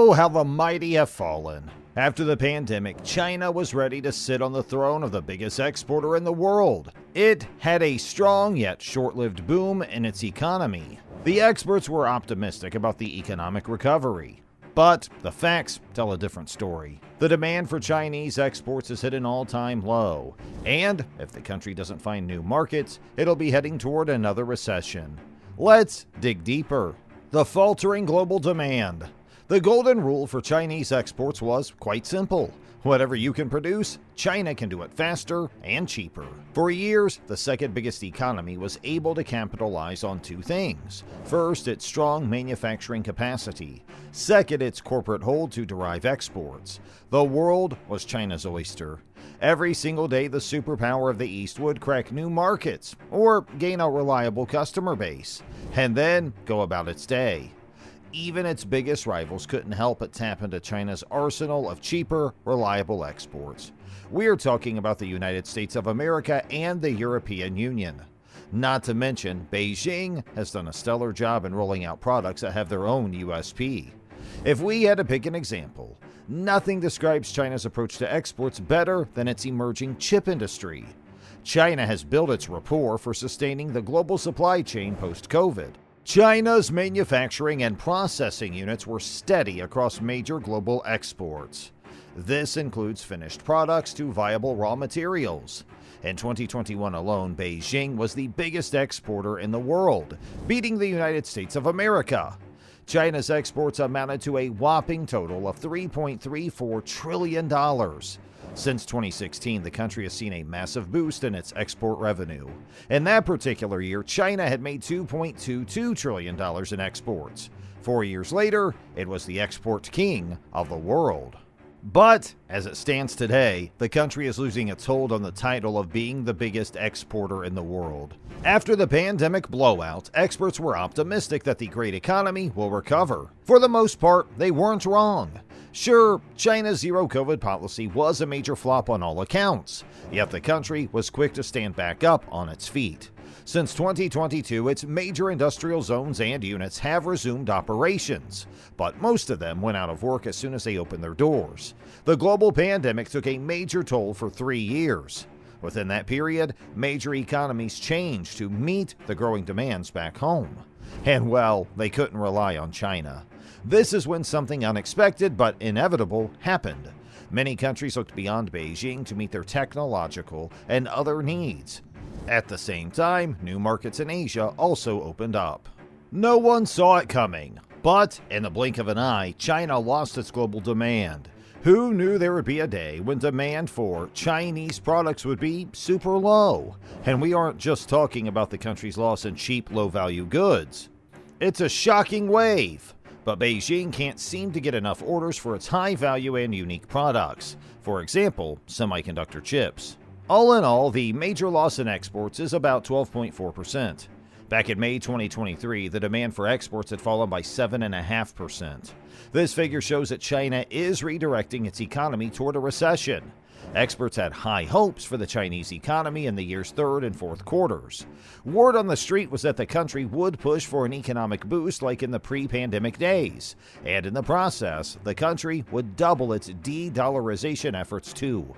Oh, how the mighty have fallen. After the pandemic, China was ready to sit on the throne of the biggest exporter in the world. It had a strong yet short-lived boom in its economy. The experts were optimistic about the economic recovery. But the facts tell a different story. The demand for Chinese exports has hit an all-time low. And if the country doesn't find new markets, it'll be heading toward another recession. Let's dig deeper. The faltering global demand. The golden rule for Chinese exports was quite simple. Whatever you can produce, China can do it faster and cheaper. For years, the second biggest economy was able to capitalize on two things. First, its strong manufacturing capacity. Second, its corporate hold to derive exports. The world was China's oyster. Every single day, the superpower of the East would crack new markets or gain a reliable customer base, and then go about its day. Even its biggest rivals couldn't help but tap into China's arsenal of cheaper, reliable exports. We're talking about the United States of America and the European Union. Not to mention, Beijing has done a stellar job in rolling out products that have their own USP. If we had to pick an example, nothing describes China's approach to exports better than its emerging chip industry. China has built its rapport for sustaining the global supply chain post-COVID. China's manufacturing and processing units were steady across major global exports. This includes finished products to viable raw materials. In 2021 alone, Beijing was the biggest exporter in the world, beating the United States of America. China's exports amounted to a whopping total of $3.34 trillion. Since 2016, the country has seen a massive boost in its export revenue. In that particular year, China had made $2.22 trillion in exports. 4 years later, it was the export king of the world. But, as it stands today, the country is losing its hold on the title of being the biggest exporter in the world. After the pandemic blowout, experts were optimistic that the great economy will recover. For the most part, they weren't wrong. Sure, China's zero-COVID policy was a major flop on all accounts, yet the country was quick to stand back up on its feet. Since 2022, its major industrial zones and units have resumed operations, but most of them went out of work as soon as they opened their doors. The global pandemic took a major toll for 3 years. Within that period, major economies changed to meet the growing demands back home. And well, they couldn't rely on China. This is when something unexpected but inevitable happened. Many countries looked beyond Beijing to meet their technological and other needs. At the same time, new markets in Asia also opened up. No one saw it coming, but in the blink of an eye, China lost its global demand. Who knew there would be a day when demand for Chinese products would be super low? And we aren't just talking about the country's loss in cheap, low-value goods. It's a shocking wave. But Beijing can't seem to get enough orders for its high-value and unique products. For example, semiconductor chips. All in all, the major loss in exports is about 12.4%. Back in May 2023, the demand for exports had fallen by 7.5%. This figure shows that China is redirecting its economy toward a recession. Experts had high hopes for the Chinese economy in the year's third and fourth quarters. Word on the street was that the country would push for an economic boost like in the pre-pandemic days, and in the process, the country would double its de-dollarization efforts too.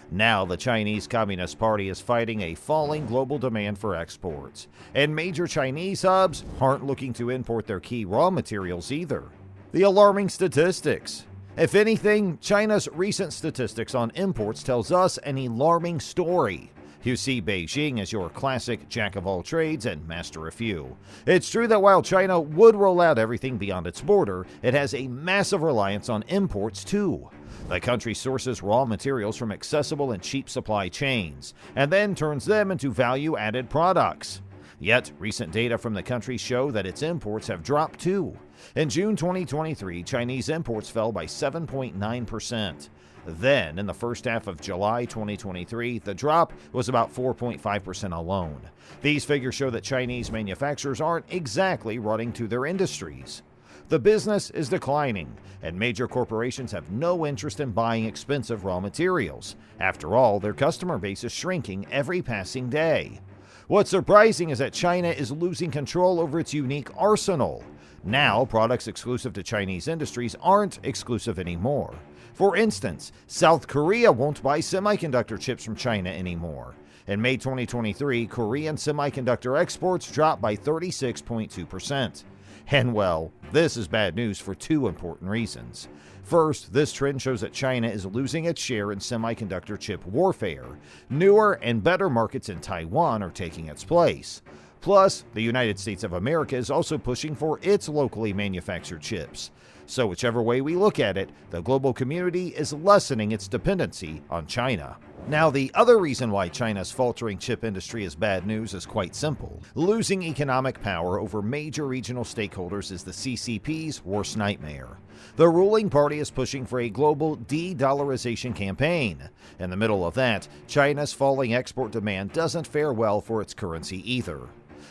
Now the Chinese Communist Party is fighting a falling global demand for exports, and major Chinese hubs aren't looking to import their key raw materials either. The alarming statistics. If anything, China's recent statistics on imports tells us an alarming story. You see Beijing as your classic jack of all trades and master of few. It's true that while China would roll out everything beyond its border, it has a massive reliance on imports too. The country sources raw materials from accessible and cheap supply chains, and then turns them into value-added products. Yet, recent data from the country show that its imports have dropped too. In June 2023, Chinese imports fell by 7.9%. Then, in the first half of July 2023, the drop was about 4.5% alone. These figures show that Chinese manufacturers aren't exactly running to their industries. The business is declining, and major corporations have no interest in buying expensive raw materials. After all, their customer base is shrinking every passing day. What's surprising is that China is losing control over its unique arsenal. Now, products exclusive to Chinese industries aren't exclusive anymore. For instance, South Korea won't buy semiconductor chips from China anymore. In May 2023, Korean semiconductor exports dropped by 36.2%. And well, this is bad news for two important reasons. First, this trend shows that China is losing its share in semiconductor chip warfare. Newer and better markets in Taiwan are taking its place. Plus, the United States of America is also pushing for its locally manufactured chips. So whichever way we look at it, the global community is lessening its dependency on China. Now, the other reason why China's faltering chip industry is bad news is quite simple. Losing economic power over major regional stakeholders is the CCP's worst nightmare. The ruling party is pushing for a global de-dollarization campaign. In the middle of that, China's falling export demand doesn't fare well for its currency either.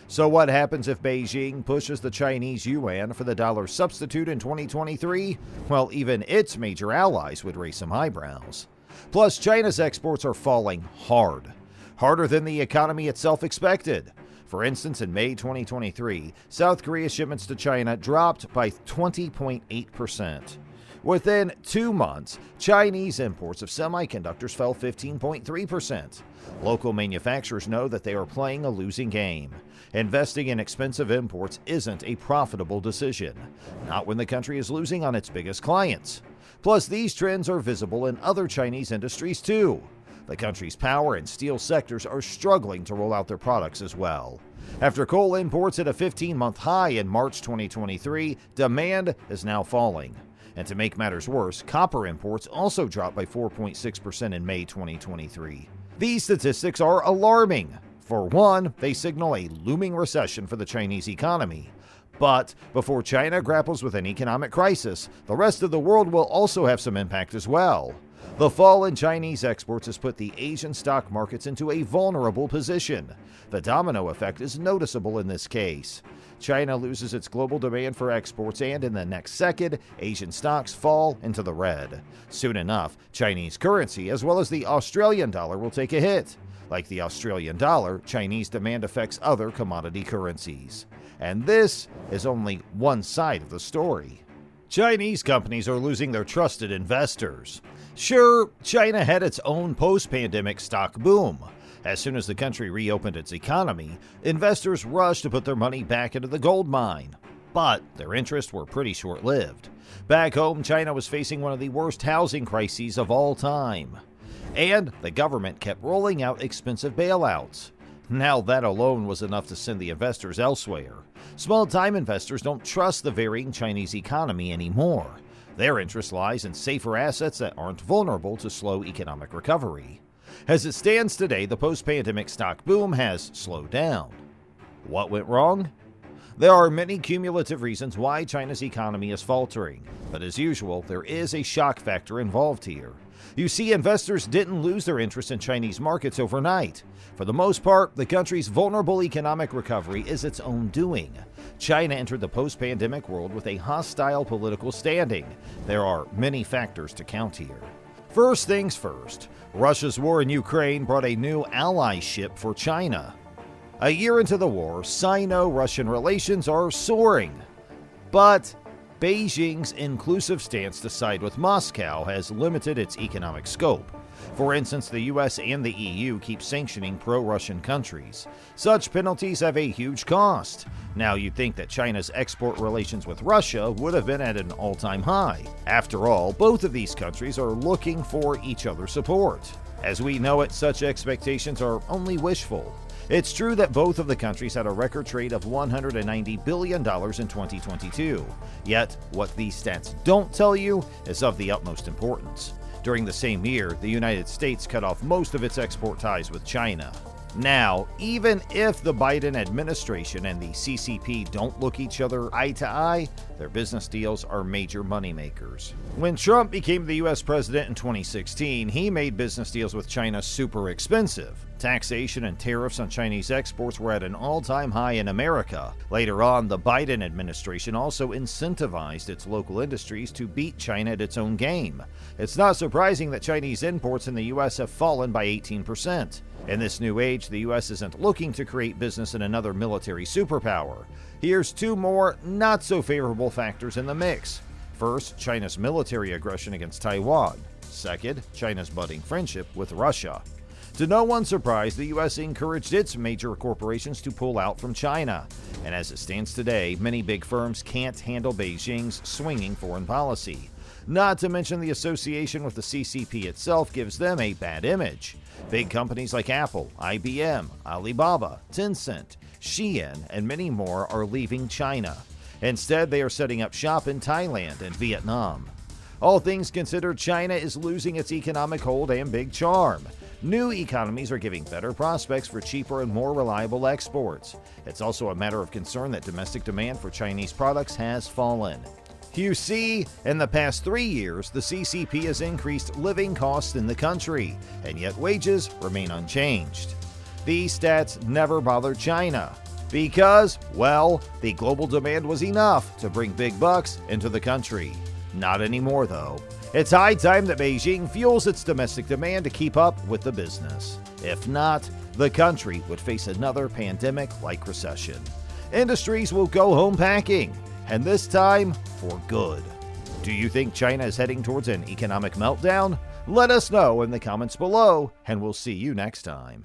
So what happens if Beijing pushes the Chinese yuan for the dollar substitute in 2023? Well, even its major allies would raise some eyebrows. Plus, China's exports are falling hard. Harder than the economy itself expected. For instance, in May 2023, South Korea's shipments to China dropped by 20.8%. Within 2 months, Chinese imports of semiconductors fell 15.3%. Local manufacturers know that they are playing a losing game. Investing in expensive imports isn't a profitable decision, not when the country is losing on its biggest clients. Plus, these trends are visible in other Chinese industries too. The country's power and steel sectors are struggling to roll out their products as well. After coal imports at a 15-month high in March 2023, demand is now falling. And to make matters worse, copper imports also dropped by 4.6% in May 2023. These statistics are alarming. For one, they signal a looming recession for the Chinese economy. But before China grapples with an economic crisis, the rest of the world will also have some impact as well. The fall in Chinese exports has put the Asian stock markets into a vulnerable position. The domino effect is noticeable in this case. China loses its global demand for exports, and in the next second, Asian stocks fall into the red. Soon enough, Chinese currency as well as the Australian dollar will take a hit. Like the Australian dollar, Chinese demand affects other commodity currencies. And this is only one side of the story. Chinese companies are losing their trusted investors. Sure, China had its own post-pandemic stock boom. As soon as the country reopened its economy, investors rushed to put their money back into the gold mine. But their interests were pretty short-lived. Back home, China was facing one of the worst housing crises of all time. And the government kept rolling out expensive bailouts. Now that alone was enough to send the investors elsewhere. Small-time investors don't trust the varying Chinese economy anymore. Their interest lies in safer assets that aren't vulnerable to slow economic recovery. As it stands today, the post-pandemic stock boom has slowed down. What went wrong? There are many cumulative reasons why China's economy is faltering, but as usual, there is a shock factor involved here. You see, investors didn't lose their interest in Chinese markets overnight. For the most part, the country's vulnerable economic recovery is its own doing. China entered the post-pandemic world with a hostile political standing. There are many factors to count here. First things first, Russia's war in Ukraine brought a new allyship for China. A year into the war, Sino-Russian relations are soaring. But Beijing's inclusive stance to side with Moscow has limited its economic scope. For instance, the US and the EU keep sanctioning pro-Russian countries. Such penalties have a huge cost. Now, you'd think that China's export relations with Russia would have been at an all-time high. After all, both of these countries are looking for each other's support. As we know it, such expectations are only wishful. It's true that both of the countries had a record trade of $190 billion in 2022. Yet, what these stats don't tell you is of the utmost importance. During the same year, the United States cut off most of its export ties with China. Now, even if the Biden administration and the CCP don't look each other eye to eye, their business deals are major moneymakers. When Trump became the US president in 2016, he made business deals with China super expensive. Taxation and tariffs on Chinese exports were at an all-time high in America. Later on, the Biden administration also incentivized its local industries to beat China at its own game. It's not surprising that Chinese imports in the US have fallen by 18%. In this new age, the US isn't looking to create business in another military superpower. Here's two more not so favorable factors in the mix. First, China's military aggression against Taiwan. Second, China's budding friendship with Russia. To no one's surprise, the US encouraged its major corporations to pull out from China. And as it stands today, many big firms can't handle Beijing's swinging foreign policy. Not to mention the association with the CCP itself gives them a bad image. Big companies like Apple, IBM, Alibaba, Tencent, Shein, and many more are leaving China. Instead, they are setting up shop in Thailand and Vietnam. All things considered, China is losing its economic hold and big charm. New economies are giving better prospects for cheaper and more reliable exports. It's also a matter of concern that domestic demand for Chinese products has fallen. You see, in the past 3 years, the CCP has increased living costs in the country, and yet wages remain unchanged. These stats never bothered China because, well, the global demand was enough to bring big bucks into the country. Not anymore, though. It's high time that Beijing fuels its domestic demand to keep up with the business. If not, the country would face another pandemic-like recession. Industries will go home packing, and this time for good. Do you think China is heading towards an economic meltdown? Let us know in the comments below, and we'll see you next time.